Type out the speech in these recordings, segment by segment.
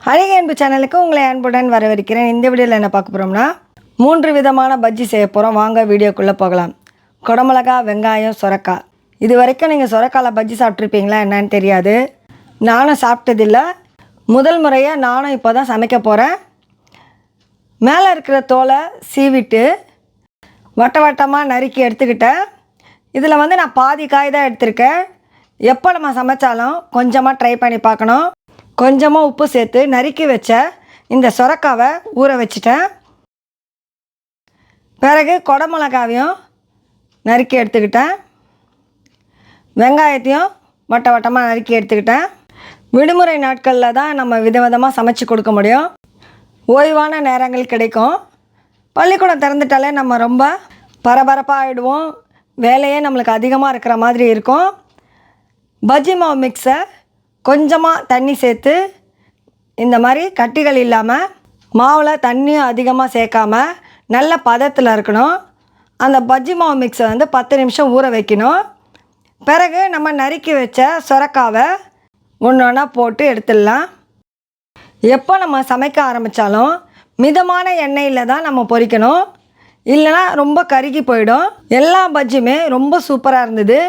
அழகிய அன்பு சேனலுக்கு உங்களை அன்புடன் வரவேற்கிறேன். இந்த வீடியோவில் என்ன பார்க்க போகிறோம்னா 3 விதமான பஜ்ஜி செய்ய போகிறோம். வாங்க வீடியோக்குள்ளே போகலாம். குடமிளகா, வெங்காயம், சொரக்காய். இது வரைக்கும் நீங்கள் சொரக்காயில் பஜ்ஜி சாப்பிட்ருப்பீங்களா என்னன்னு தெரியாது. நானும் சாப்பிட்டதில்லை. முதல் முறையாக நானும் இப்போ தான் சமைக்க போகிறேன். மேலே இருக்கிற தோலை சீவிட்டு வட்ட வட்டமாக நறுக்கி எடுத்துக்கிட்டேன். இதில் நான் பாதி காய் தான் எடுத்திருக்கேன். எப்போ நம்ம சமைச்சாலும் கொஞ்சமாக ட்ரை பண்ணி பார்க்கணும். கொஞ்சமாக உப்பு சேர்த்து நறுக்கி வச்ச இந்த சொரக்காவை ஊற வச்சிட்டேன். பிறகு குடமிளகாவையும் நறுக்கி எடுத்துக்கிட்டேன். வெங்காயத்தையும் வட்ட வட்டமாக நறுக்கி எடுத்துக்கிட்டேன். விடுமுறை நாட்களில் தான் நம்ம விதவிதமாக சமைச்சு கொடுக்க முடியும். ஓய்வான நேரங்கள் கிடைக்கும். பள்ளிக்கூடம் திறந்துட்டாலே நம்ம ரொம்ப பரபரப்பாக ஆகிடுவோம். வேலையே நம்மளுக்கு அதிகமாக இருக்கிற மாதிரி இருக்கும். பஜ்ஜி மாவு மிக்ஸை கொஞ்சமாக தண்ணி சேர்த்து இந்த மாதிரி கட்டிகள் இல்லாமல் மாவில் தண்ணியும் அதிகமாக சேர்க்காம நல்ல பதத்தில் இருக்கணும். அந்த பஜ்ஜி மாவு மிக்ஸை 10 நிமிஷம் ஊற வைக்கணும். பிறகு நம்ம நறுக்கி வச்ச சொரக்காவை ஒன்று ஒன்றா போட்டு எடுத்துடலாம். எப்போ நம்ம சமைக்க ஆரம்பித்தாலும் மிதமான எண்ணெயில் தான் நம்ம பொரிக்கணும், இல்லைனா ரொம்ப கருகி போயிடும். எல்லா பஜ்ஜியுமே ரொம்ப சூப்பராக இருந்தது.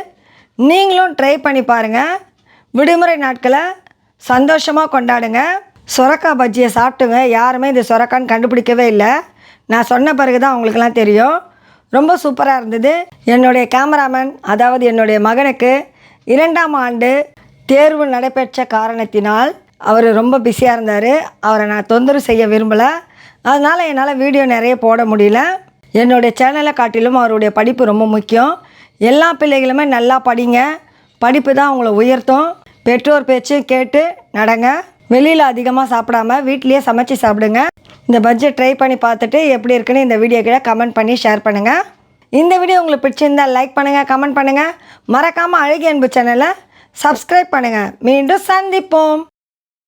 நீங்களும் ட்ரை பண்ணி பாருங்கள். விடுமுறை நாட்களை சந்தோஷமாக கொண்டாடுங்க. சொரக்காய் பஜ்ஜியை சாப்பிட்டுங்க. யாருமே இது சொரக்கான்னு கண்டுபிடிக்கவே இல்லை. நான் சொன்ன பிறகு தான் அவங்களுக்கெல்லாம் தெரியும். ரொம்ப சூப்பராக இருந்தது. என்னுடைய கேமராமேன், அதாவது என்னுடைய மகனுக்கு 2ஆம் ஆண்டு தேர்வு நடைபெற்ற காரணத்தினால் அவர் ரொம்ப பிஸியாக இருந்தார். அவரை நான் தொந்தரவு செய்ய விரும்பலை. அதனால் என்னால் வீடியோ நிறைய போட முடியல. என்னுடைய சேனலை காட்டிலும் அவருடைய படிப்பு ரொம்ப முக்கியம். எல்லா பிள்ளைகளுமே நல்லா படிங்க. படிப்பு தான் அவங்கள உயர்த்தும். பெற்றோர் பேச்சு கேட்டு நடங்க. வெளியில் அதிகமாக சாப்பிடாம வீட்லேயே சமைச்சு சாப்பிடுங்க. இந்த பஜ்ஜி ட்ரை பண்ணி பார்த்துட்டு எப்படி இருக்குன்னு இந்த வீடியோ கீழே கமெண்ட் பண்ணி ஷேர் பண்ணுங்கள். இந்த வீடியோ உங்களுக்கு பிடிச்சிருந்தால் லைக் பண்ணுங்கள், கமெண்ட் பண்ணுங்கள். மறக்காமல் அழகிய அன்பு சேனலை சப்ஸ்கிரைப் பண்ணுங்கள். மீண்டும் சந்திப்போம்.